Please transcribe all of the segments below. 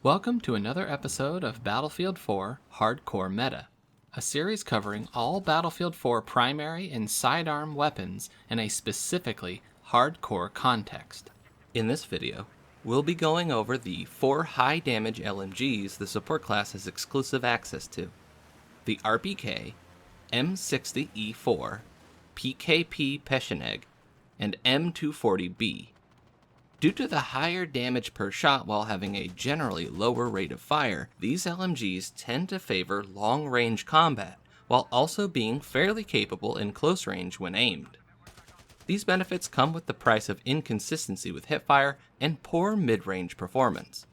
Welcome to another episode of Battlefield 4 Hardcore Meta, a series covering all Battlefield 4 primary and sidearm weapons in a specifically hardcore context. In this video, we'll be going over the 4 high-damage LMGs the support class has exclusive access to: the RPK, M60E4, PKP Pecheneg, and M240B. Due to the higher damage per shot while having a generally lower rate of fire, these LMGs tend to favor long-range combat, while also being fairly capable in close range when aimed. These benefits come with the price of inconsistency with hipfire and poor mid-range performance.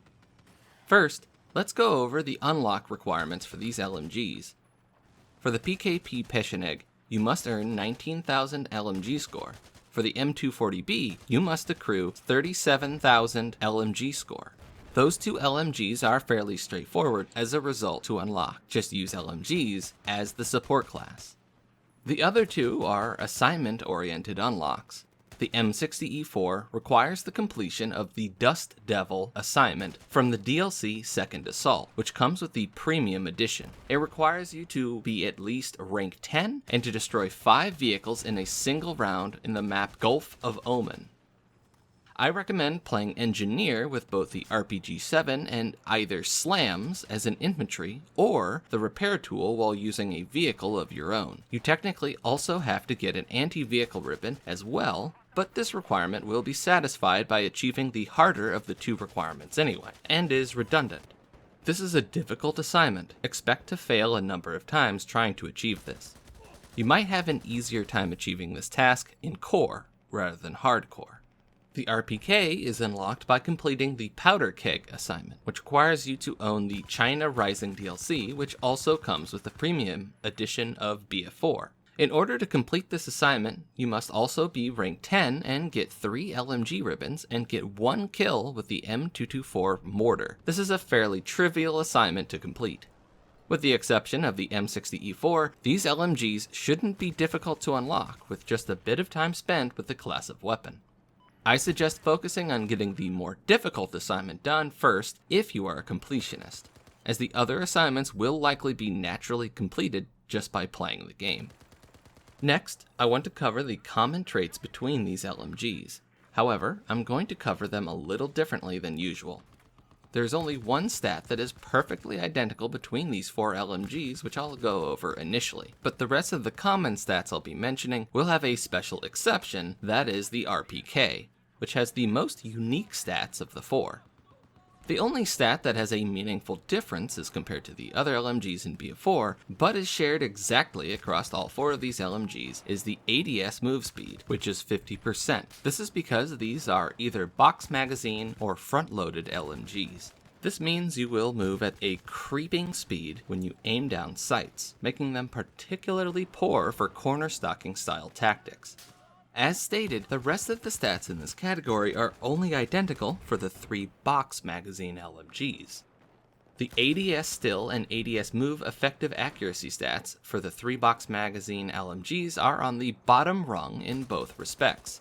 First, let's go over the unlock requirements for these LMGs. For the PKP Pecheneg, you must earn 19,000 LMG score. For the M240B, you must accrue 37,000 LMG score. Those two LMGs are fairly straightforward as a result to unlock. Just use LMGs as the support class. The other two are assignment-oriented unlocks. The M60E4 requires the completion of the Dust Devil assignment from the DLC Second Assault, which comes with the Premium Edition. It requires you to be at least rank 10 and to destroy 5 vehicles in a single round in the map Gulf of Omen. I recommend playing Engineer with both the RPG-7 and either Slams as an infantry or the repair tool while using a vehicle of your own. You technically also have to get an anti-vehicle ribbon as well, but this requirement will be satisfied by achieving the harder of the two requirements anyway, and is redundant. This is a difficult assignment. Expect to fail a number of times trying to achieve this. You might have an easier time achieving this task in core rather than hardcore. The RPK is unlocked by completing the Powder Keg assignment, which requires you to own the China Rising DLC, which also comes with the premium edition of BF4. In order to complete this assignment, you must also be rank 10 and get 3 LMG ribbons and get 1 kill with the M224 mortar. This is a fairly trivial assignment to complete. With the exception of the M60E4, these LMGs shouldn't be difficult to unlock with just a bit of time spent with the class of weapon. I suggest focusing on getting the more difficult assignment done first if you are a completionist, as the other assignments will likely be naturally completed just by playing the game. Next, I want to cover the common traits between these LMGs. However, I'm going to cover them a little differently than usual. There's only one stat that is perfectly identical between these 4 LMGs, which I'll go over initially, but the rest of the common stats I'll be mentioning will have a special exception, that is the RPK, which has the most unique stats of the 4. The only stat that has a meaningful difference as compared to the other LMGs in BF4, but is shared exactly across all 4 of these LMGs, is the ADS move speed, which is 50%. This is because these are either box magazine or front-loaded LMGs. This means you will move at a creeping speed when you aim down sights, making them particularly poor for corner stalking style tactics. As stated, the rest of the stats in this category are only identical for the 3 box magazine LMGs. The ADS still and ADS move effective accuracy stats for the 3 box magazine LMGs are on the bottom rung in both respects.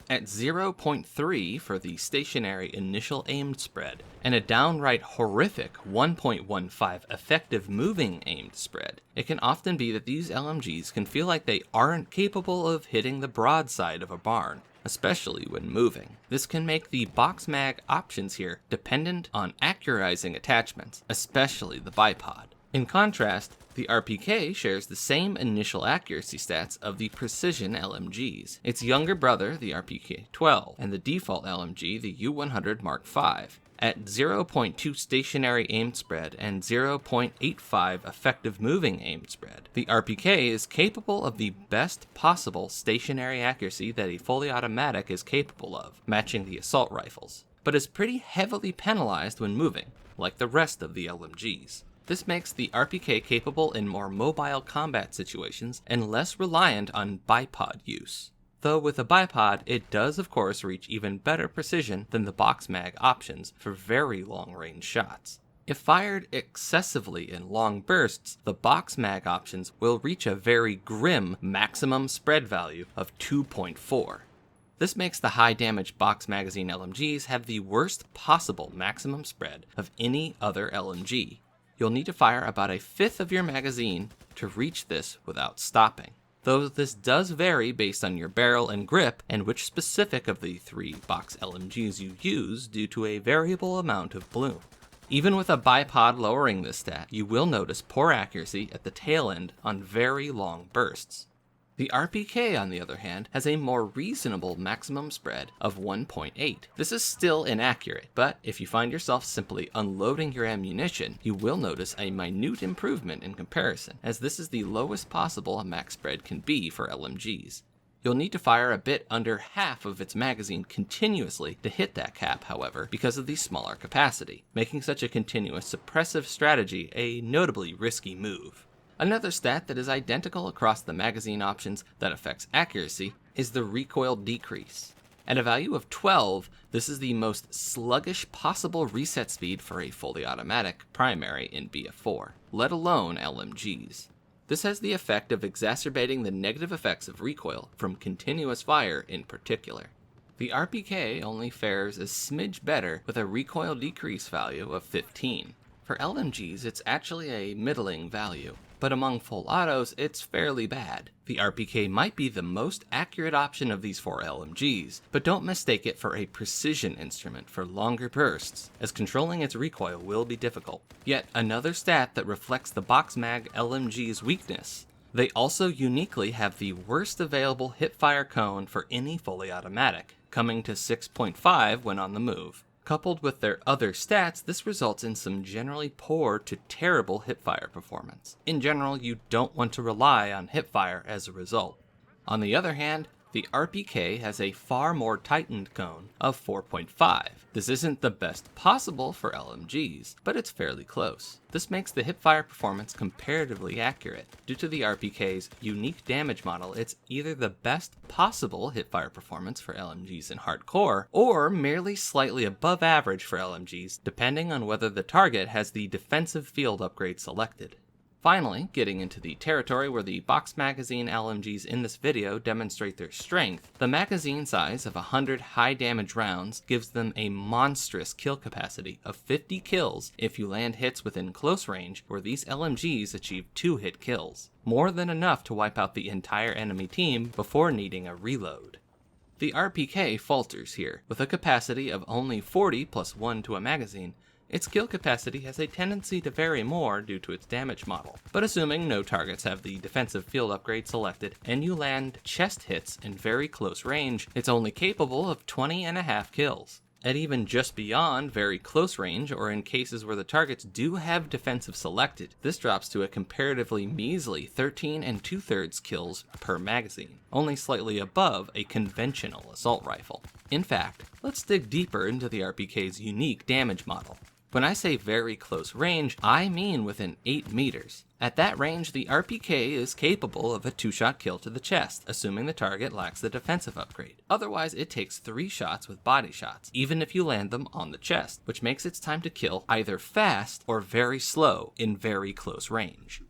At 0.3 for the stationary initial aimed spread, and a downright horrific 1.15 effective moving aimed spread, it can often be that these LMGs can feel like they aren't capable of hitting the broadside of a barn, especially when moving. This can make the box mag options here dependent on accurizing attachments, especially the bipod. In contrast, the RPK shares the same initial accuracy stats of the precision LMGs. Its younger brother, the RPK-12, and the default LMG, the U100 Mark V. At 0.2 stationary aimed spread and 0.85 effective moving aimed spread, the RPK is capable of the best possible stationary accuracy that a fully automatic is capable of, matching the assault rifles, but is pretty heavily penalized when moving, like the rest of the LMGs. This makes the RPK capable in more mobile combat situations and less reliant on bipod use. Though with a bipod, it does of course reach even better precision than the box mag options for very long range shots. If fired excessively in long bursts, the box mag options will reach a very grim maximum spread value of 2.4. This makes the high damage box magazine LMGs have the worst possible maximum spread of any other LMG. You'll need to fire about a fifth of your magazine to reach this without stopping, though this does vary based on your barrel and grip and which specific of the 3 box LMGs you use due to a variable amount of bloom. Even with a bipod lowering this stat, you will notice poor accuracy at the tail end on very long bursts. The RPK, on the other hand, has a more reasonable maximum spread of 1.8. This is still inaccurate, but if you find yourself simply unloading your ammunition, you will notice a minute improvement in comparison, as this is the lowest possible a max spread can be for LMGs. You'll need to fire a bit under half of its magazine continuously to hit that cap, however, because of the smaller capacity, making such a continuous suppressive strategy a notably risky move. Another stat that is identical across the magazine options that affects accuracy is the recoil decrease. At a value of 12, this is the most sluggish possible reset speed for a fully automatic primary in BF4, let alone LMGs. This has the effect of exacerbating the negative effects of recoil from continuous fire in particular. The RPK only fares a smidge better with a recoil decrease value of 15. For LMGs, it's actually a middling value, but among full autos, it's fairly bad. The RPK might be the most accurate option of these 4 LMGs, but don't mistake it for a precision instrument for longer bursts, as controlling its recoil will be difficult. Yet another stat that reflects the box mag LMG's weakness. They also uniquely have the worst available hipfire cone for any fully automatic, coming to 6.5 when on the move. Coupled with their other stats, this results in some generally poor to terrible hipfire performance. In general, you don't want to rely on hipfire as a result. On the other hand, the RPK has a far more tightened cone of 4.5. This isn't the best possible for LMGs, but it's fairly close. This makes the hipfire performance comparatively accurate. Due to the RPK's unique damage model, it's either the best possible hipfire performance for LMGs in hardcore, or merely slightly above average for LMGs, depending on whether the target has the defensive field upgrade selected. Finally, getting into the territory where the box magazine LMGs in this video demonstrate their strength, the magazine size of 100 high damage rounds gives them a monstrous kill capacity of 50 kills if you land hits within close range, where these LMGs achieve 2 hit kills, more than enough to wipe out the entire enemy team before needing a reload. The RPK falters here, with a capacity of only 40 plus 1 to a magazine. Its kill capacity has a tendency to vary more due to its damage model, but assuming no targets have the defensive field upgrade selected and you land chest hits in very close range, it's only capable of 20.5 kills. At even just beyond very close range, or in cases where the targets do have defensive selected, this drops to a comparatively measly 13 2/3 kills per magazine, only slightly above a conventional assault rifle. In fact, let's dig deeper into the RPK's unique damage model. When I say very close range, I mean within 8 meters. At that range, the RPK is capable of a 2-shot kill to the chest, assuming the target lacks the defensive upgrade. Otherwise, it takes 3 shots with body shots, even if you land them on the chest, which makes its time to kill either fast or very slow in very close range.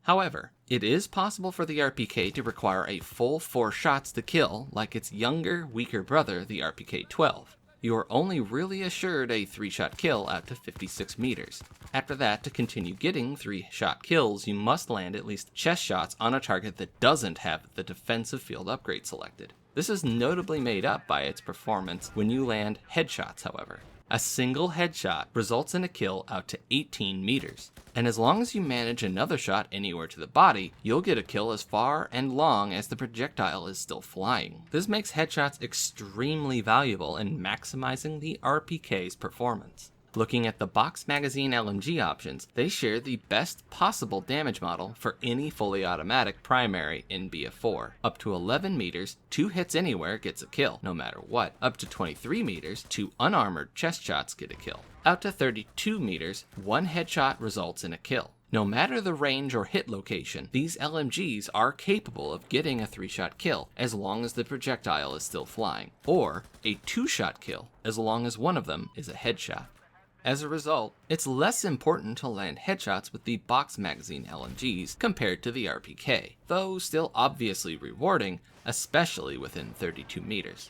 However, it is possible for the RPK to require a full 4 shots to kill, like its younger, weaker brother, the RPK-12. You are only really assured a 3-shot kill out to 56 meters. After that, to continue getting 3-shot kills, you must land at least chest shots on a target that doesn't have the defensive field upgrade selected. This is notably made up by its performance when you land headshots, however. A single headshot results in a kill out to 18 meters. And as long as you manage another shot anywhere to the body, you'll get a kill as far and long as the projectile is still flying. This makes headshots extremely valuable in maximizing the RPK's performance. Looking at the box magazine LMG options, they share the best possible damage model for any fully automatic primary in BF4. Up to 11 meters, 2 hits anywhere gets a kill, no matter what. Up to 23 meters, 2 unarmored chest shots get a kill. Out to 32 meters, 1 headshot results in a kill. No matter the range or hit location, these LMGs are capable of getting a 3-shot kill as long as the projectile is still flying, or a 2-shot kill as long as one of them is a headshot. As a result, it's less important to land headshots with the box magazine LMGs compared to the RPK, though still obviously rewarding, especially within 32 meters.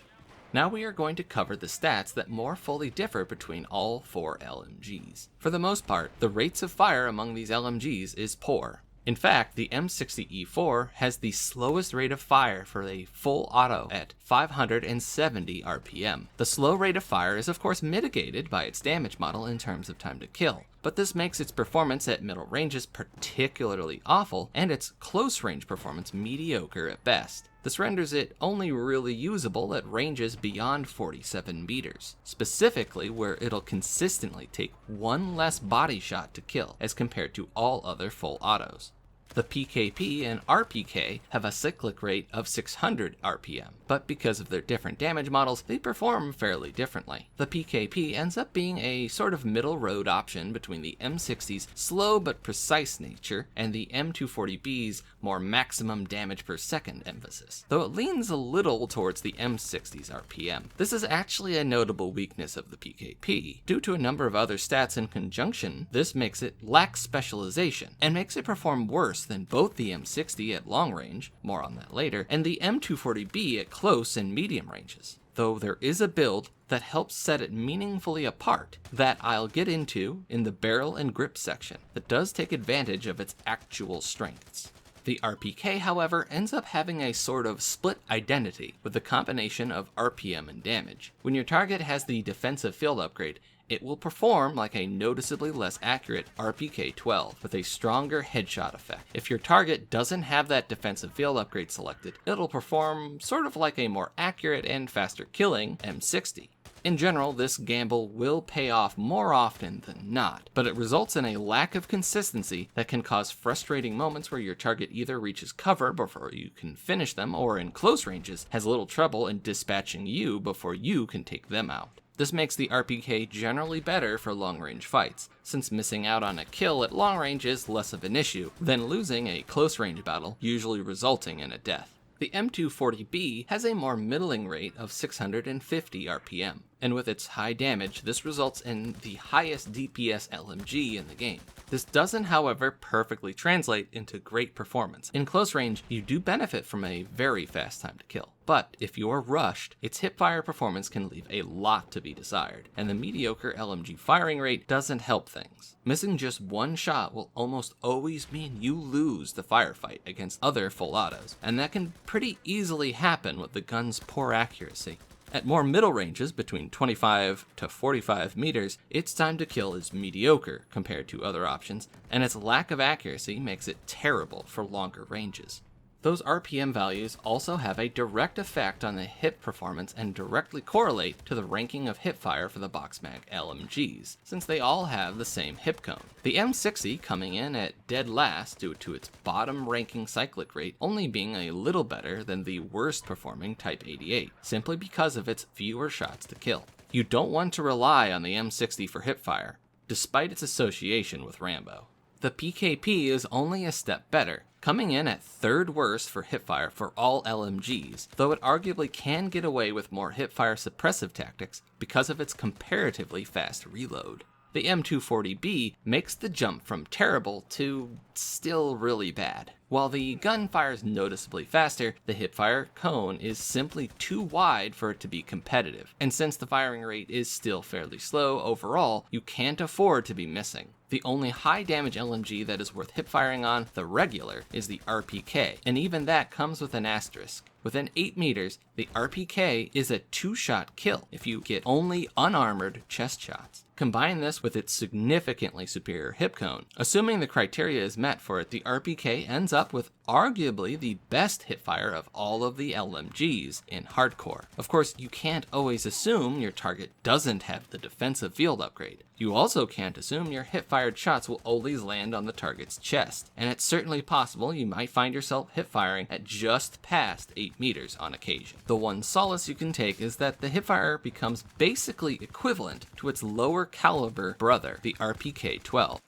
Now we are going to cover the stats that more fully differ between all 4 LMGs. For the most part, the rates of fire among these LMGs is poor. In fact, the M60E4 has the slowest rate of fire for a full auto at 570 RPM. The slow rate of fire is of course mitigated by its damage model in terms of time to kill, but this makes its performance at middle ranges particularly awful and its close range performance mediocre at best. This renders it only really usable at ranges beyond 47 meters, specifically where it'll consistently take one less body shot to kill as compared to all other full autos. The PKP and RPK have a cyclic rate of 600 RPM, but because of their different damage models, they perform fairly differently. The PKP ends up being a sort of middle road option between the M60's slow but precise nature and the M240B's more maximum damage per second emphasis, though it leans a little towards the M60's RPM. This is actually a notable weakness of the PKP. Due to a number of other stats in conjunction, this makes it lack specialization and makes it perform worse than both the M60 at long range, more on that later, and the M240B at close and medium ranges. Though there is a build that helps set it meaningfully apart that I'll get into in the barrel and grip section that does take advantage of its actual strengths. The RPK, however, ends up having a sort of split identity with the combination of RPM and damage. When your target has the defensive field upgrade, it will perform like a noticeably less accurate RPK-12 with a stronger headshot effect. If your target doesn't have that defensive field upgrade selected, it'll perform sort of like a more accurate and faster killing M60. In general, this gamble will pay off more often than not, but it results in a lack of consistency that can cause frustrating moments where your target either reaches cover before you can finish them, or in close ranges has little trouble in dispatching you before you can take them out. This makes the RPK generally better for long-range fights, since missing out on a kill at long range is less of an issue than losing a close-range battle, usually resulting in a death. The M240B has a more middling rate of 650 RPM, and with its high damage, this results in the highest DPS LMG in the game. This doesn't, however, perfectly translate into great performance. In close range, you do benefit from a very fast time to kill, but if you are rushed, its hipfire performance can leave a lot to be desired, and the mediocre LMG firing rate doesn't help things. Missing just one shot will almost always mean you lose the firefight against other full autos, and that can pretty easily happen with the gun's poor accuracy. At more middle ranges, between 25 to 45 meters, its time to kill is mediocre compared to other options, and its lack of accuracy makes it terrible for longer ranges. Those RPM values also have a direct effect on the hip performance and directly correlate to the ranking of hipfire for the BoxMag LMGs, since they all have the same hip cone. The M60 coming in at dead last due to its bottom ranking cyclic rate only being a little better than the worst performing Type 88, simply because of its fewer shots to kill. You don't want to rely on the M60 for hipfire, despite its association with Rambo. The PKP is only a step better, coming in at third worst for hipfire for all LMGs, though it arguably can get away with more hipfire suppressive tactics because of its comparatively fast reload. The M240B makes the jump from terrible to still really bad. While the gun fires noticeably faster, the hipfire cone is simply too wide for it to be competitive, and since the firing rate is still fairly slow overall, you can't afford to be missing. The only high damage LMG that is worth hipfiring on, the regular, is the RPK, and even that comes with an asterisk. Within 8 meters, the RPK is a 2-shot kill if you get only unarmored chest shots. Combine this with its significantly superior hip cone. Assuming the criteria is met for it, the RPK ends up with arguably the best hipfire of all of the LMGs in hardcore. Of course, you can't always assume your target doesn't have the defensive field upgrade. You also can't assume your hip-fired shots will always land on the target's chest, and it's certainly possible you might find yourself hip-firing at just past 8 meters on occasion. The one solace you can take is that the hipfire becomes basically equivalent to its lower caliber brother, the RPK-12.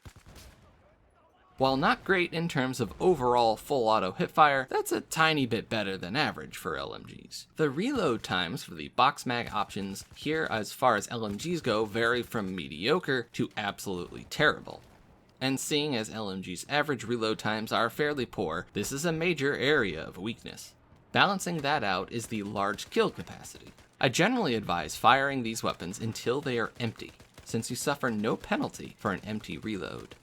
While not great in terms of overall full auto hipfire, that's a tiny bit better than average for LMGs. The reload times for the BoxMag options here as far as LMGs go vary from mediocre to absolutely terrible. And seeing as LMG's average reload times are fairly poor, this is a major area of weakness. Balancing that out is the large kill capacity. I generally advise firing these weapons until they are empty, since you suffer no penalty for an empty reload.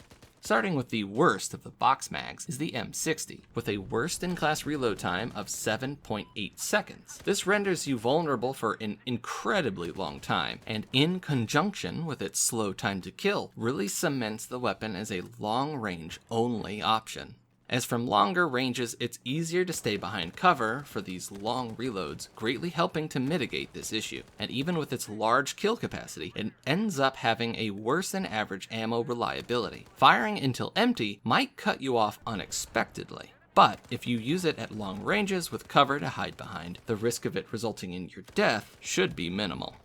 Starting with the worst of the box mags is the M60, with a worst-in-class reload time of 7.8 seconds. This renders you vulnerable for an incredibly long time, and in conjunction with its slow time to kill, really cements the weapon as a long-range only option. As from longer ranges, it's easier to stay behind cover for these long reloads, greatly helping to mitigate this issue. And even with its large kill capacity, it ends up having a worse than average ammo reliability. Firing until empty might cut you off unexpectedly, but if you use it at long ranges with cover to hide behind, the risk of it resulting in your death should be minimal.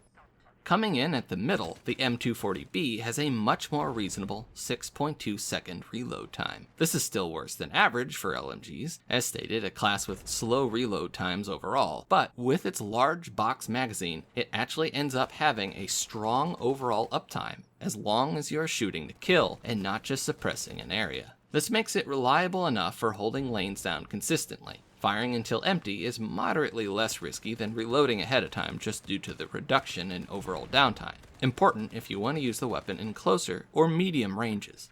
Coming in at the middle, the M240B has a much more reasonable 6.2 second reload time. This is still worse than average for LMGs, as stated, a class with slow reload times overall, but with its large box magazine, it actually ends up having a strong overall uptime, as long as you're shooting to kill and not just suppressing an area. This makes it reliable enough for holding lanes down consistently. Firing until empty is moderately less risky than reloading ahead of time just due to the reduction in overall downtime. Important if you want to use the weapon in closer or medium ranges.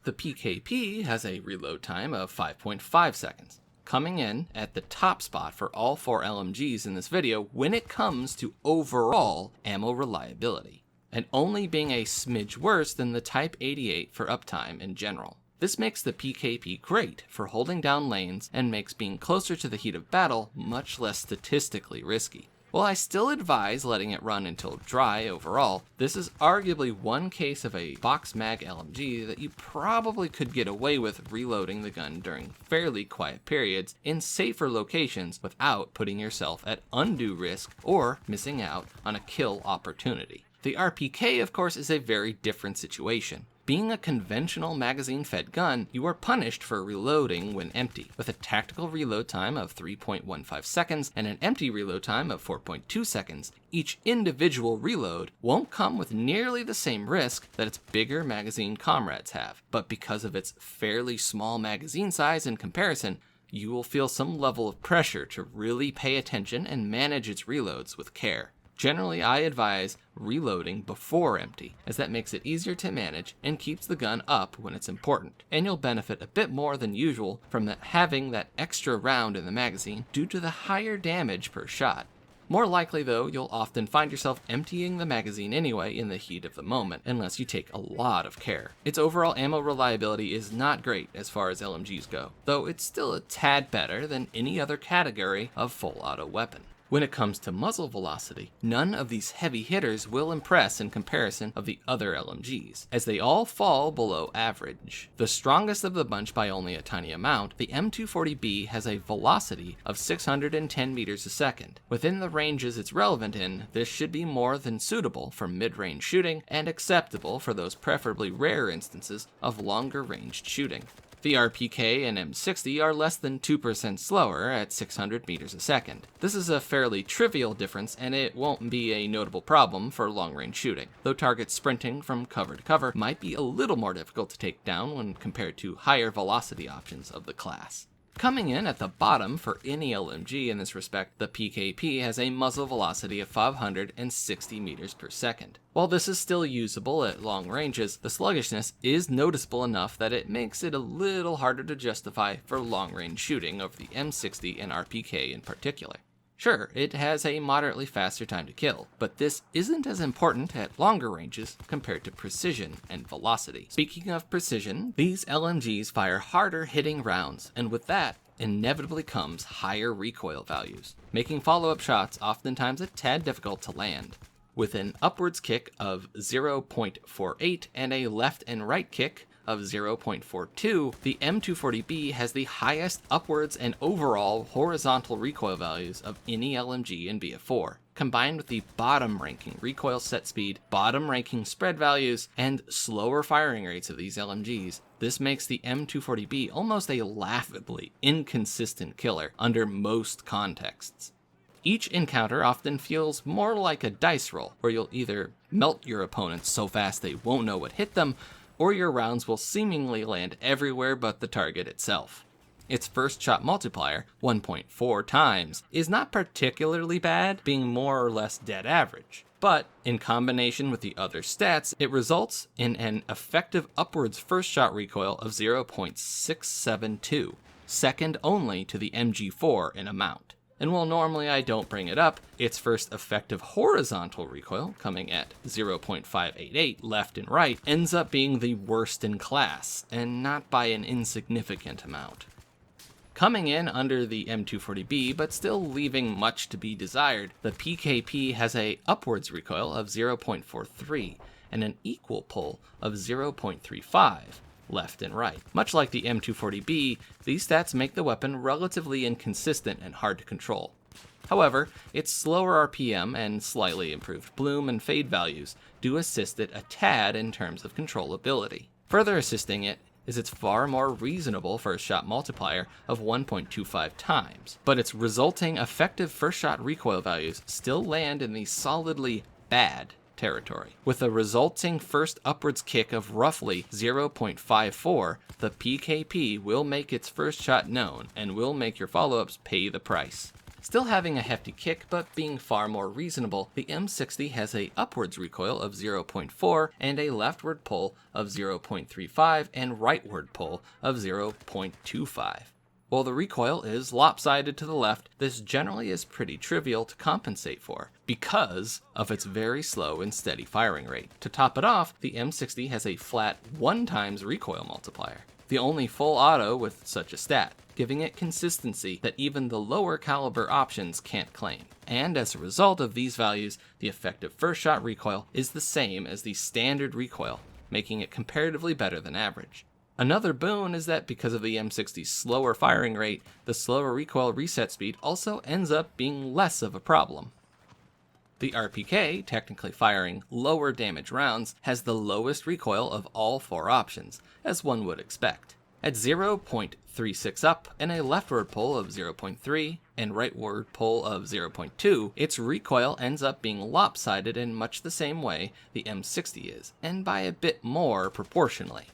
The PKP has a reload time of 5.5 seconds, coming in at the top spot for all 4 LMGs in this video when it comes to overall ammo reliability, and only being a smidge worse than the Type 88 for uptime in general. This makes the PKP great for holding down lanes and makes being closer to the heat of battle much less statistically risky. While I still advise letting it run until dry overall, this is arguably one case of a box mag LMG that you probably could get away with reloading the gun during fairly quiet periods in safer locations without putting yourself at undue risk or missing out on a kill opportunity. The RPK, of course, is a very different situation. Being a conventional magazine-fed gun, you are punished for reloading when empty, with a tactical reload time of 3.15 seconds and an empty reload time of 4.2 seconds. Each individual reload won't come with nearly the same risk that its bigger magazine comrades have, but because of its fairly small magazine size in comparison, you will feel some level of pressure to really pay attention and manage its reloads with care. Generally, I advise reloading before empty, as that makes it easier to manage and keeps the gun up when it's important, and you'll benefit a bit more than usual from having that extra round in the magazine due to the higher damage per shot. More likely though, you'll often find yourself emptying the magazine anyway in the heat of the moment, unless you take a lot of care. Its overall ammo reliability is not great as far as LMGs go, though it's still a tad better than any other category of full auto weapon. When it comes to muzzle velocity, none of these heavy hitters will impress in comparison of the other LMGs, as they all fall below average. The strongest of the bunch by only a tiny amount, the M240B has a velocity of 610 meters a second. Within the ranges it's relevant in, this should be more than suitable for mid-range shooting and acceptable for those preferably rare instances of longer ranged shooting. The RPK and M60 are less than 2% slower at 600 meters a second. This is a fairly trivial difference, and it won't be a notable problem for long-range shooting, though targets sprinting from cover to cover might be a little more difficult to take down when compared to higher velocity options of the class. Coming in at the bottom for any LMG in this respect, the PKP has a muzzle velocity of 560 meters per second. While this is still usable at long ranges, the sluggishness is noticeable enough that it makes it a little harder to justify for long-range shooting over the M60 and RPK in particular. Sure, it has a moderately faster time to kill, but this isn't as important at longer ranges compared to precision and velocity. Speaking of precision, these LMGs fire harder hitting rounds, and with that, inevitably comes higher recoil values, making follow-up shots oftentimes a tad difficult to land. With an upwards kick of 0.48 and a left and right kick of 0.42, the M240B has the highest upwards and overall horizontal recoil values of any LMG in BF4. Combined with the bottom-ranking recoil set speed, bottom-ranking spread values, and slower firing rates of these LMGs, this makes the M240B almost a laughably inconsistent killer under most contexts. Each encounter often feels more like a dice roll, where you'll either melt your opponents so fast they won't know what hit them, or your rounds will seemingly land everywhere but the target itself. Its first shot multiplier, 1.4 times, is not particularly bad, being more or less dead average. But in combination with the other stats, it results in an effective upwards first shot recoil of 0.672, second only to the MG4 in amount. And while normally I don't bring it up, its first effective horizontal recoil, coming at 0.588 left and right, ends up being the worst in class, and not by an insignificant amount. Coming in under the M240B, but still leaving much to be desired, the PKP has a upwards recoil of 0.43 and an equal pull of 0.35. Left and right. Much like the M240B, these stats make the weapon relatively inconsistent and hard to control. However, its slower RPM and slightly improved bloom and fade values do assist it a tad in terms of controllability. Further assisting it is its far more reasonable first shot multiplier of 1.25 times, but its resulting effective first shot recoil values still land in the solidly bad territory. With a resulting first upwards kick of roughly 0.54, the PKP will make its first shot known and will make your follow-ups pay the price. Still having a hefty kick, but being far more reasonable, the M60 has a upwards recoil of 0.4 and a leftward pull of 0.35 and rightward pull of 0.25. While the recoil is lopsided to the left, this generally is pretty trivial to compensate for, because of its very slow and steady firing rate. To top it off, the M60 has a flat 1 times recoil multiplier, the only full auto with such a stat, giving it consistency that even the lower caliber options can't claim. And as a result of these values, the effective first shot recoil is the same as the standard recoil, making it comparatively better than average. Another boon is that because of the M60's slower firing rate, the slower recoil reset speed also ends up being less of a problem. The RPK, technically firing lower damage rounds, has the lowest recoil of all 4 options, as one would expect. At 0.36 up and a leftward pull of 0.3 and rightward pull of 0.2, its recoil ends up being lopsided in much the same way the M60 is, and by a bit more proportionally.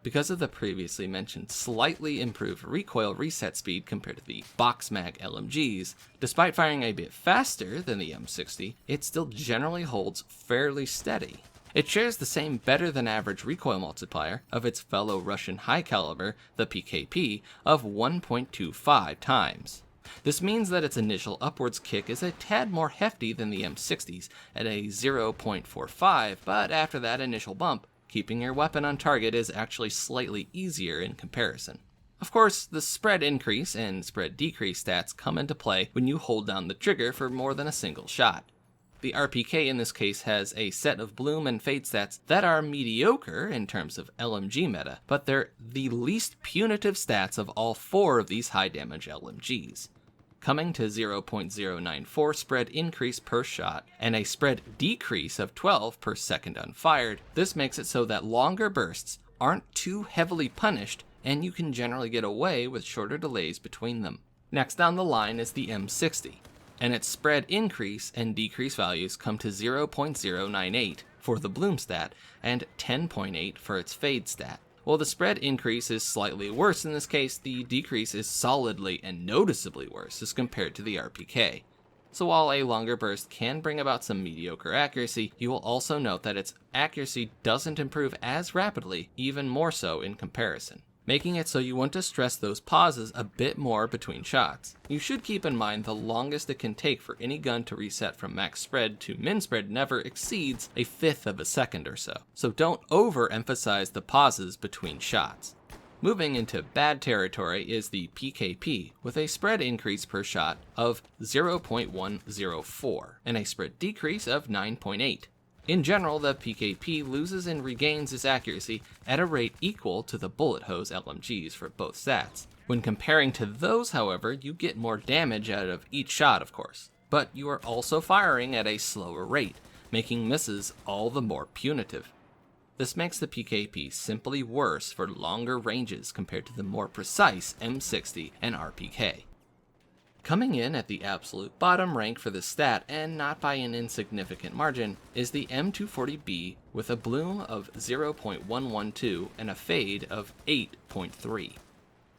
Because of the previously mentioned slightly improved recoil reset speed compared to the box mag LMGs, despite firing a bit faster than the M60, it still generally holds fairly steady. It shares the same better than average recoil multiplier of its fellow Russian high caliber, the PKP, of 1.25 times. This means that its initial upwards kick is a tad more hefty than the M60's at a 0.45, but after that initial bump, keeping your weapon on target is actually slightly easier in comparison. Of course, the spread increase and spread decrease stats come into play when you hold down the trigger for more than a single shot. The RPK in this case has a set of bloom and fade stats that are mediocre in terms of LMG meta, but they're the least punitive stats of all 4 of these high damage LMGs. Coming to 0.094 spread increase per shot, and a spread decrease of 12 per second unfired. This makes it so that longer bursts aren't too heavily punished, and you can generally get away with shorter delays between them. Next down the line is the M60, and its spread increase and decrease values come to 0.098 for the bloom stat, and 10.8 for its fade stat. While the spread increase is slightly worse in this case, the decrease is solidly and noticeably worse as compared to the RPK. So while a longer burst can bring about some mediocre accuracy, you will also note that its accuracy doesn't improve as rapidly, even more so in comparison, making it so you want to stress those pauses a bit more between shots. You should keep in mind the longest it can take for any gun to reset from max spread to min spread never exceeds a 1/5 of a second or so don't overemphasize the pauses between shots. Moving into bad territory is the PKP, with a spread increase per shot of 0.104 and a spread decrease of 9.8. In general, the PKP loses and regains its accuracy at a rate equal to the bullet hose LMGs for both stats. When comparing to those, however, you get more damage out of each shot, of course, but you are also firing at a slower rate, making misses all the more punitive. This makes the PKP simply worse for longer ranges compared to the more precise M60 and RPK. Coming in at the absolute bottom rank for this stat, and not by an insignificant margin, is the M240B with a bloom of 0.112 and a fade of 8.3.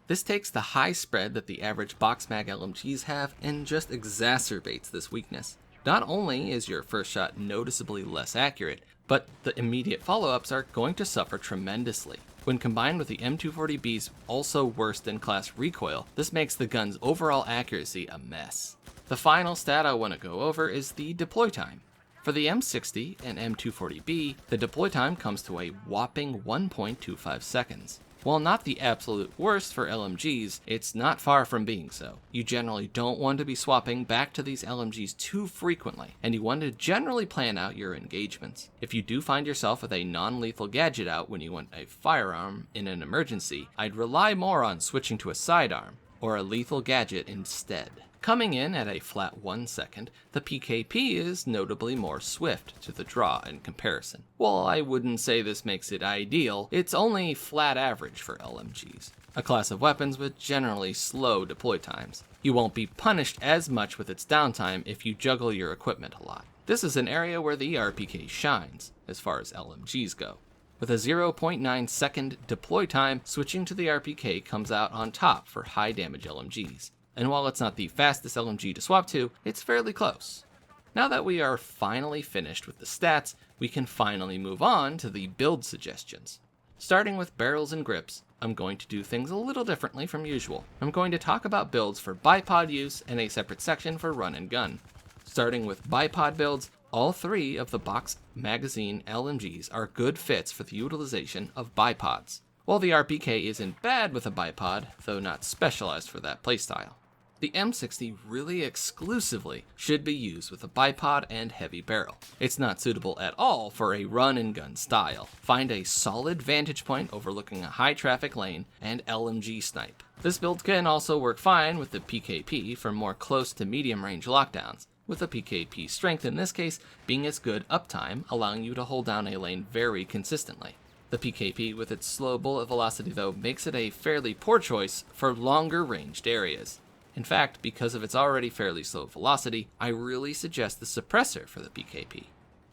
This takes the high spread that the average box mag LMGs have and just exacerbates this weakness. Not only is your first shot noticeably less accurate, but the immediate follow-ups are going to suffer tremendously. When combined with the M240B's also worst-in-class recoil, this makes the gun's overall accuracy a mess. The final stat I want to go over is the deploy time. For the M60 and M240B, the deploy time comes to a whopping 1.25 seconds. While not the absolute worst for LMGs, it's not far from being so. You generally don't want to be swapping back to these LMGs too frequently, and you want to generally plan out your engagements. If you do find yourself with a non-lethal gadget out when you want a firearm in an emergency, I'd rely more on switching to a sidearm or a lethal gadget instead. Coming in at a flat 1 second, the PKP is notably more swift to the draw in comparison. While I wouldn't say this makes it ideal, it's only flat average for LMGs, a class of weapons with generally slow deploy times. You won't be punished as much with its downtime if you juggle your equipment a lot. This is an area where the RPK shines, as far as LMGs go. With a 0.9 second deploy time, switching to the RPK comes out on top for high damage LMGs. And while it's not the fastest LMG to swap to, it's fairly close. Now that we are finally finished with the stats, we can finally move on to the build suggestions. Starting with barrels and grips, I'm going to do things a little differently from usual. I'm going to talk about builds for bipod use and a separate section for run and gun. Starting with bipod builds, all three of the box magazine LMGs are good fits for the utilization of bipods. While the RPK isn't bad with a bipod, though not specialized for that playstyle. The M60 really exclusively should be used with a bipod and heavy barrel. It's not suitable at all for a run and gun style. Find a solid vantage point overlooking a high traffic lane and LMG snipe. This build can also work fine with the PKP for more close to medium range lockdowns, with the PKP strength in this case being its good uptime, allowing you to hold down a lane very consistently. The PKP with its slow bullet velocity though makes it a fairly poor choice for longer ranged areas. In fact, because of its already fairly slow velocity, I really suggest the suppressor for the PKP.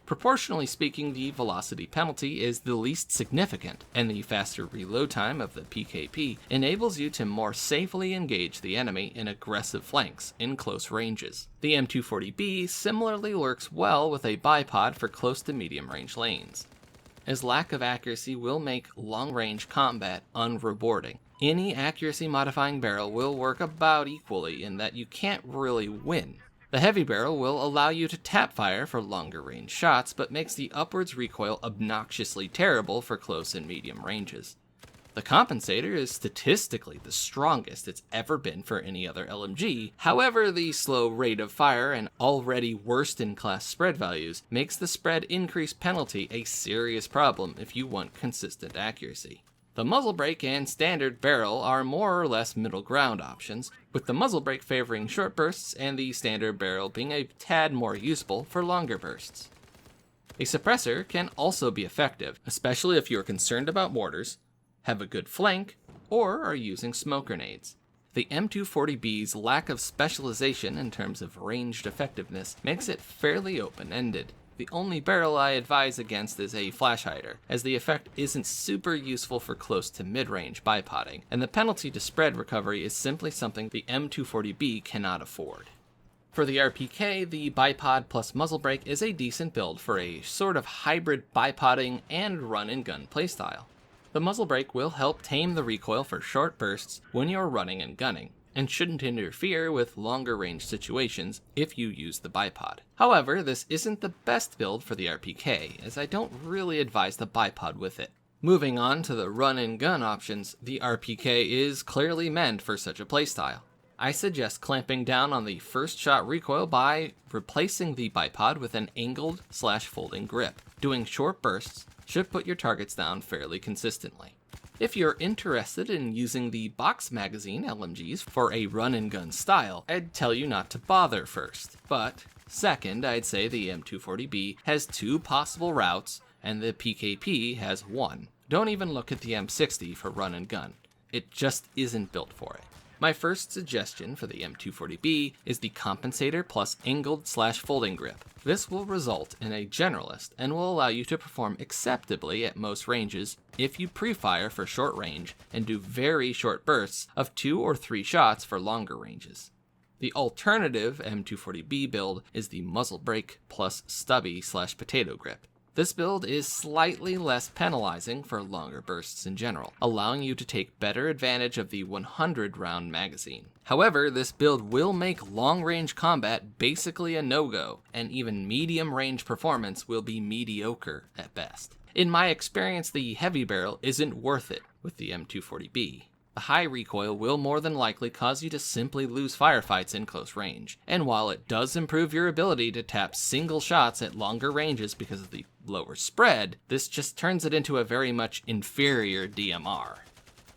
Proportionally speaking, the velocity penalty is the least significant, and the faster reload time of the PKP enables you to more safely engage the enemy in aggressive flanks in close ranges. The M240B similarly works well with a bipod for close to medium range lanes, as lack of accuracy will make long-range combat unrewarding. Any accuracy modifying barrel will work about equally in that you can't really win. The heavy barrel will allow you to tap fire for longer range shots, but makes the upwards recoil obnoxiously terrible for close and medium ranges. The compensator is statistically the strongest it's ever been for any other LMG. However, the slow rate of fire and already worst in class spread values makes the spread increase penalty a serious problem if you want consistent accuracy. The muzzle brake and standard barrel are more or less middle ground options, with the muzzle brake favoring short bursts and the standard barrel being a tad more useful for longer bursts. A suppressor can also be effective, especially if you are concerned about mortars, have a good flank, or are using smoke grenades. The M240B's lack of specialization in terms of ranged effectiveness makes it fairly open-ended. The only barrel I advise against is a flash hider, as the effect isn't super useful for close to mid-range bipoding, and the penalty to spread recovery is simply something the M240B cannot afford. For the RPK, the bipod plus muzzle brake is a decent build for a sort of hybrid bipoding and run and gun playstyle. The muzzle brake will help tame the recoil for short bursts when you're running and gunning, and shouldn't interfere with longer range situations if you use the bipod. However, this isn't the best build for the RPK, as I don't really advise the bipod with it. Moving on to the run and gun options, the RPK is clearly meant for such a playstyle. I suggest clamping down on the first shot recoil by replacing the bipod with an angled/folding grip. Doing short bursts should put your targets down fairly consistently. If you're interested in using the box magazine LMGs for a run and gun style, I'd tell you not to bother first. But second, I'd say the M240B has 2 possible routes and the PKP has 1. Don't even look at the M60 for run and gun. It just isn't built for it. My first suggestion for the M240B is the compensator plus angled/folding grip. This will result in a generalist and will allow you to perform acceptably at most ranges if you pre-fire for short range and do very short bursts of 2 or 3 shots for longer ranges. The alternative M240B build is the muzzle brake plus stubby/potato grip. This build is slightly less penalizing for longer bursts in general, allowing you to take better advantage of the 100 round magazine. However, this build will make long-range combat basically a no-go, and even medium-range performance will be mediocre at best. In my experience, the heavy barrel isn't worth it with the M240B. The high recoil will more than likely cause you to simply lose firefights in close range, and while it does improve your ability to tap single shots at longer ranges because of the lower spread, this just turns it into a very much inferior DMR.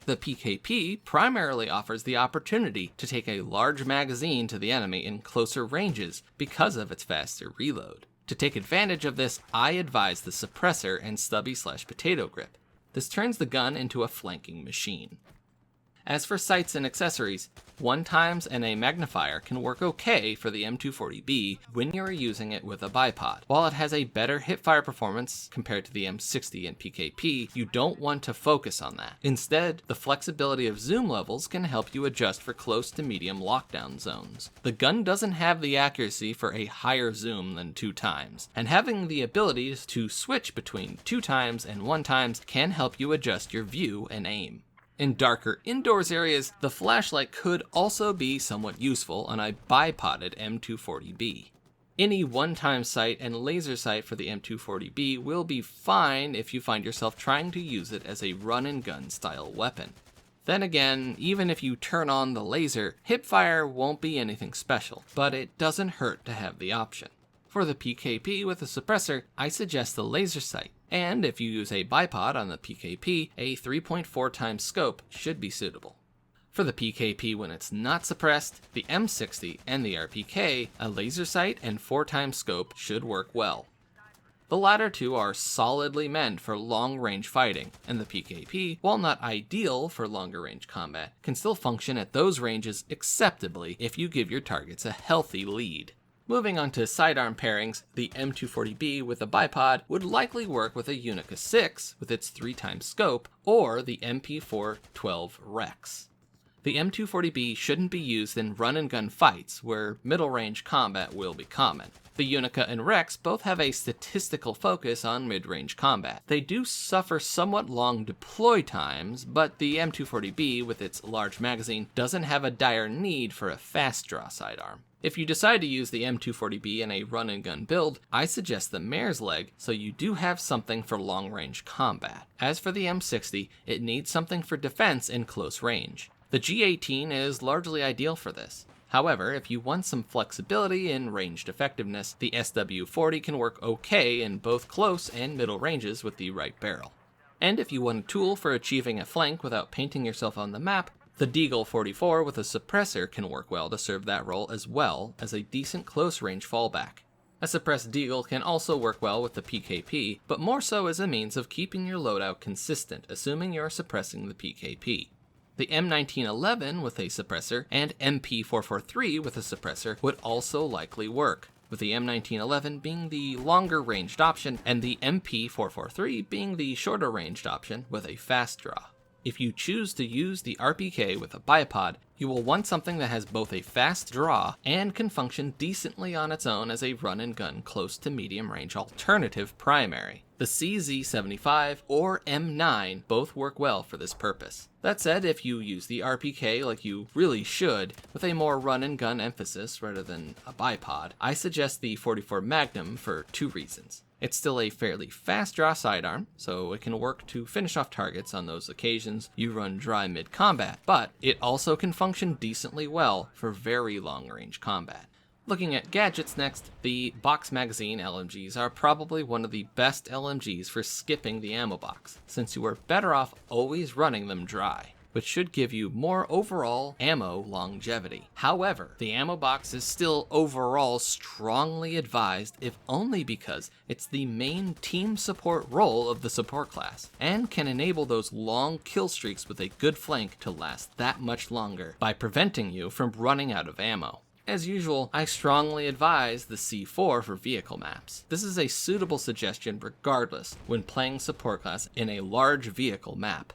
The PKP primarily offers the opportunity to take a large magazine to the enemy in closer ranges because of its faster reload. To take advantage of this, I advise the suppressor and stubby/potato grip. This turns the gun into a flanking machine. As for sights and accessories, 1x and a magnifier can work okay for the M240B when you are using it with a bipod. While it has a better hipfire performance compared to the M60 and PKP, you don't want to focus on that. Instead, the flexibility of zoom levels can help you adjust for close to medium lockdown zones. The gun doesn't have the accuracy for a higher zoom than 2x, and having the ability to switch between 2x and 1x can help you adjust your view and aim. In darker indoors areas, the flashlight could also be somewhat useful on a bipoded M240B. Any 1x sight and laser sight for the M240B will be fine if you find yourself trying to use it as a run-and-gun style weapon. Then again, even if you turn on the laser, hipfire won't be anything special, but it doesn't hurt to have the option. For the PKP with a suppressor, I suggest the laser sight, and if you use a bipod on the PKP, a 3.4x scope should be suitable. For the PKP when it's not suppressed, the M60 and the RPK, a laser sight and 4x scope should work well. The latter two are solidly meant for long-range fighting, and the PKP, while not ideal for longer-range combat, can still function at those ranges acceptably if you give your targets a healthy lead. Moving on to sidearm pairings, the M240B with a bipod would likely work with a Unica 6 with its 3x scope, or the MP4-12 Rex. The M240B shouldn't be used in run-and-gun fights where middle-range combat will be common. The Unica and Rex both have a statistical focus on mid-range combat. They do suffer somewhat long deploy times, but the M240B with its large magazine doesn't have a dire need for a fast-draw sidearm. If you decide to use the M240B in a run-and-gun build, I suggest the mare's leg so you do have something for long-range combat. As for the M60, it needs something for defense in close range. The G18 is largely ideal for this. However, if you want some flexibility in ranged effectiveness, the SW40 can work okay in both close and middle ranges with the right barrel. And if you want a tool for achieving a flank without painting yourself on the map, the Deagle 44 with a suppressor can work well to serve that role as well as a decent close-range fallback. A suppressed Deagle can also work well with the PKP, but more so as a means of keeping your loadout consistent, assuming you're suppressing the PKP. The M1911 with a suppressor and MP443 with a suppressor would also likely work, with the M1911 being the longer ranged option and the MP443 being the shorter ranged option with a fast draw. If you choose to use the RPK with a bipod, you will want something that has both a fast draw and can function decently on its own as a run-and-gun close to medium range alternative primary. The CZ75 or M9 both work well for this purpose. That said, if you use the RPK like you really should, with a more run-and-gun emphasis rather than a bipod, I suggest the 44 Magnum for 2 reasons. It's still a fairly fast draw sidearm, so it can work to finish off targets on those occasions you run dry mid-combat, but it also can function decently well for very long-range combat. Looking at gadgets next, the box magazine LMGs are probably one of the best LMGs for skipping the ammo box, since you are better off always running them dry, which should give you more overall ammo longevity. However, the ammo box is still overall strongly advised, if only because it's the main team support role of the support class, and can enable those long kill streaks with a good flank to last that much longer by preventing you from running out of ammo. As usual, I strongly advise the C4 for vehicle maps. This is a suitable suggestion regardless when playing support class in a large vehicle map.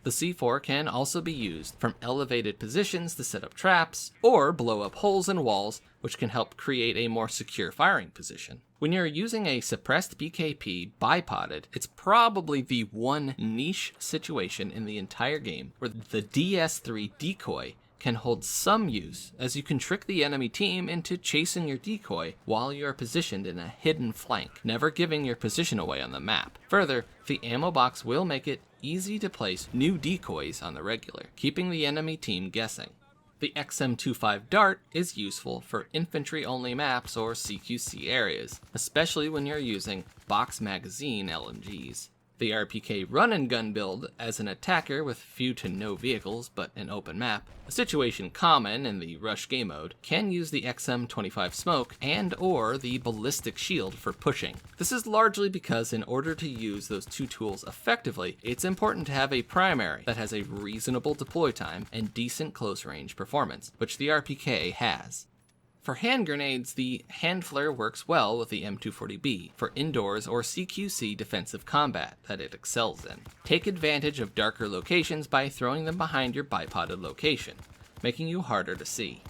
The C4 can also be used from elevated positions to set up traps, or blow up holes in walls, which can help create a more secure firing position. When you're using a suppressed PKP bipoded, it's probably the one niche situation in the entire game where the DS3 decoy can hold some use, as you can trick the enemy team into chasing your decoy while you are positioned in a hidden flank, never giving your position away on the map. Further, the ammo box will make it easy to place new decoys on the regular, keeping the enemy team guessing. The XM25 Dart is useful for infantry-only maps or CQC areas, especially when you're using box magazine LMGs. The RPK run-and-gun build as an attacker with few to no vehicles but an open map, a situation common in the rush game mode, can use the XM25 smoke and or the ballistic shield for pushing. This is largely because in order to use those two tools effectively, it's important to have a primary that has a reasonable deploy time and decent close range performance, which the RPK has. For hand grenades, the hand flare works well with the M240B for indoors or CQC defensive combat that it excels in. Take advantage of darker locations by throwing them behind your bipoded location, making you harder to see.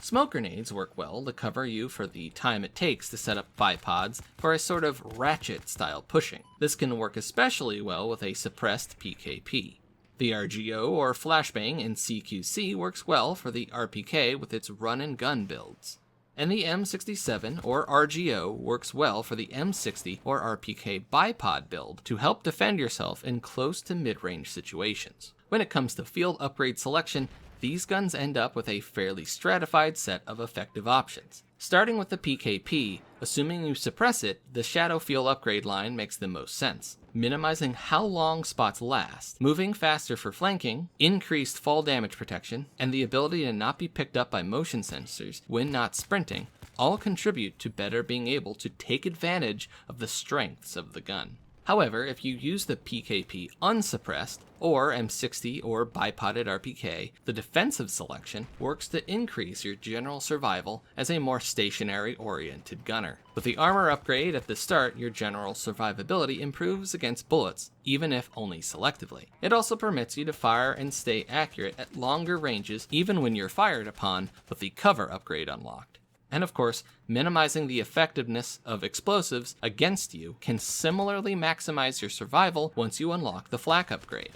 Smoke grenades work well to cover you for the time it takes to set up bipods for a sort of ratchet style pushing. This can work especially well with a suppressed PKP. The RGO or flashbang in CQC works well for the RPK with its run-and-gun builds. And the M67 or RGO works well for the M60 or RPK bipod build to help defend yourself in close to mid-range situations. When it comes to field upgrade selection, these guns end up with a fairly stratified set of effective options. Starting with the PKP, assuming you suppress it, the Shadow Field upgrade line makes the most sense, minimizing how long spots last, moving faster for flanking, increased fall damage protection, and the ability to not be picked up by motion sensors when not sprinting, all contribute to better being able to take advantage of the strengths of the gun. However, if you use the PKP unsuppressed, or M60 or bipoded RPK, the defensive selection works to increase your general survival as a more stationary-oriented gunner. With the armor upgrade at the start, your general survivability improves against bullets, even if only selectively. It also permits you to fire and stay accurate at longer ranges even when you're fired upon with the cover upgrade unlocked. And of course, minimizing the effectiveness of explosives against you can similarly maximize your survival once you unlock the flak upgrade.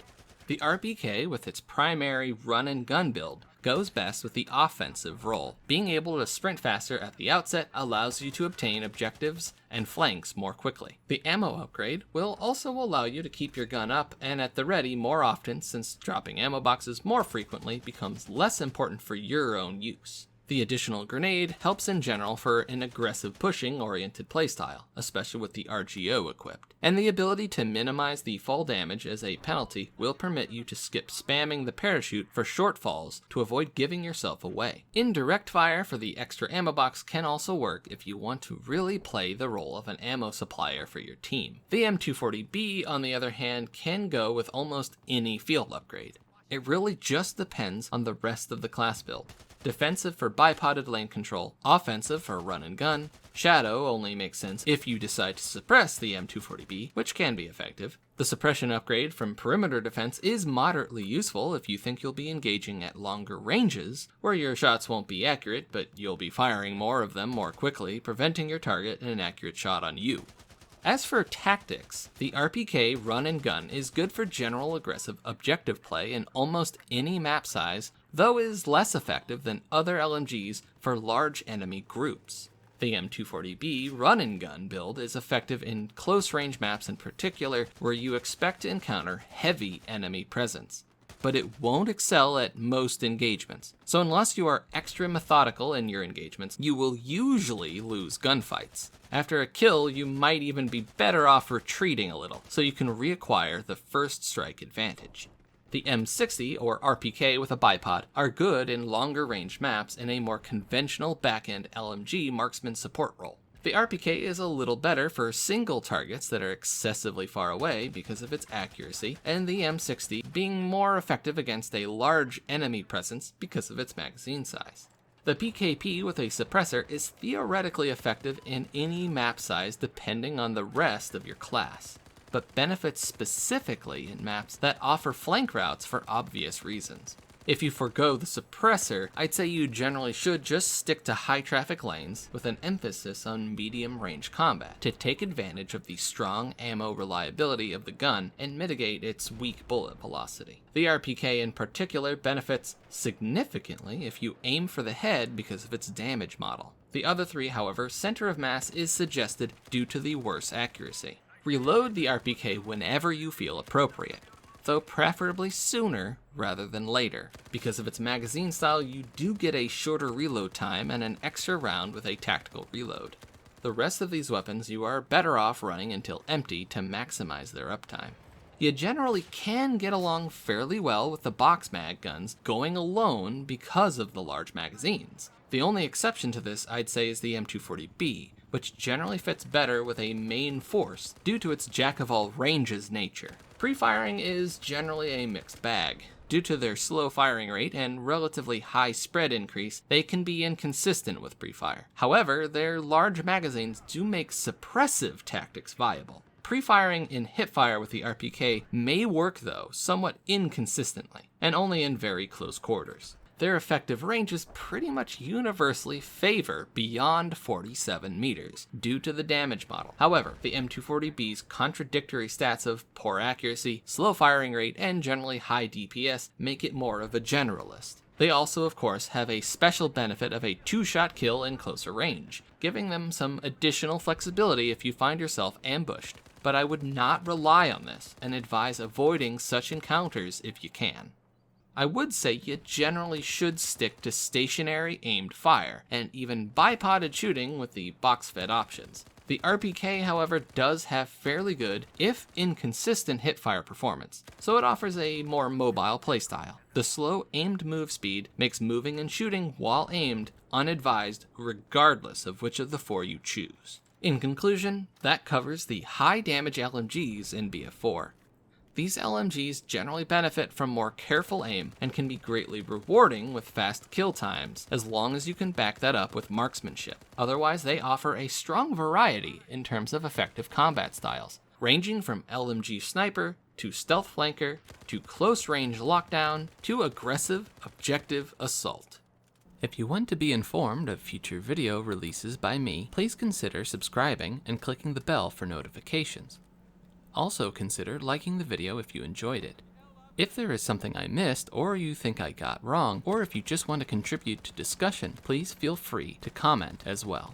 The RPK, with its primary run-and-gun build, goes best with the offensive role. Being able to sprint faster at the outset allows you to obtain objectives and flanks more quickly. The ammo upgrade will also allow you to keep your gun up and at the ready more often, since dropping ammo boxes more frequently becomes less important for your own use. The additional grenade helps in general for an aggressive pushing-oriented playstyle, especially with the RGO equipped. And the ability to minimize the fall damage as a penalty will permit you to skip spamming the parachute for short falls to avoid giving yourself away. Indirect fire for the extra ammo box can also work if you want to really play the role of an ammo supplier for your team. The M240B, on the other hand, can go with almost any field upgrade. It really just depends on the rest of the class build. Defensive for bipoded lane control, offensive for run and gun. Shadow only makes sense if you decide to suppress the M240B, which can be effective. The suppression upgrade from perimeter defense is moderately useful if you think you'll be engaging at longer ranges, where your shots won't be accurate, but you'll be firing more of them more quickly, preventing your target an accurate shot on you. As for tactics, the RPK run and gun is good for general aggressive objective play in almost any map size, though is less effective than other LMGs for large enemy groups. The M240B run and gun build is effective in close range maps in particular, where you expect to encounter heavy enemy presence, but it won't excel at most engagements. So unless you are extra methodical in your engagements, you will usually lose gunfights. After a kill, you might even be better off retreating a little, so you can reacquire the first strike advantage. The M60 or RPK with a bipod are good in longer range maps in a more conventional back-end LMG marksman support role. The RPK is a little better for single targets that are excessively far away because of its accuracy, and the M60 being more effective against a large enemy presence because of its magazine size. The PKP with a suppressor is theoretically effective in any map size depending on the rest of your class, but benefits specifically in maps that offer flank routes for obvious reasons. If you forego the suppressor, I'd say you generally should just stick to high traffic lanes with an emphasis on medium range combat to take advantage of the strong ammo reliability of the gun and mitigate its weak bullet velocity. The RPK in particular benefits significantly if you aim for the head because of its damage model. The other three, however, center of mass is suggested due to the worse accuracy. Reload the RPK whenever you feel appropriate, though preferably sooner rather than later. Because of its magazine style, you do get a shorter reload time and an extra round with a tactical reload. The rest of these weapons you are better off running until empty to maximize their uptime. You generally can get along fairly well with the box mag guns going alone because of the large magazines. The only exception to this, I'd say, is the M240B, which generally fits better with a main force due to its jack-of-all-ranges nature. Pre-firing is generally a mixed bag. Due to their slow firing rate and relatively high spread increase, they can be inconsistent with pre-fire. However, their large magazines do make suppressive tactics viable. Pre-firing in hipfire with the RPK may work though, somewhat inconsistently, and only in very close quarters. Their effective ranges pretty much universally favor beyond 47 meters due to the damage model. However, the M240B's contradictory stats of poor accuracy, slow firing rate, and generally high DPS make it more of a generalist. They also, of course, have a special benefit of a 2-shot kill in closer range, giving them some additional flexibility if you find yourself ambushed. But I would not rely on this and advise avoiding such encounters if you can. I would say you generally should stick to stationary aimed fire, and even bipoded shooting with the box-fed options. The RPK, however, does have fairly good, if inconsistent, hipfire performance, so it offers a more mobile playstyle. The slow aimed move speed makes moving and shooting while aimed unadvised regardless of which of the four you choose. In conclusion, that covers the high damage LMGs in BF4. These LMGs generally benefit from more careful aim and can be greatly rewarding with fast kill times, as long as you can back that up with marksmanship. Otherwise, they offer a strong variety in terms of effective combat styles, ranging from LMG sniper, to stealth flanker, to close range lockdown, to aggressive objective assault. If you want to be informed of future video releases by me, please consider subscribing and clicking the bell for notifications. Also consider liking the video if you enjoyed it. If there is something I missed, or you think I got wrong, or if you just want to contribute to discussion, please feel free to comment as well.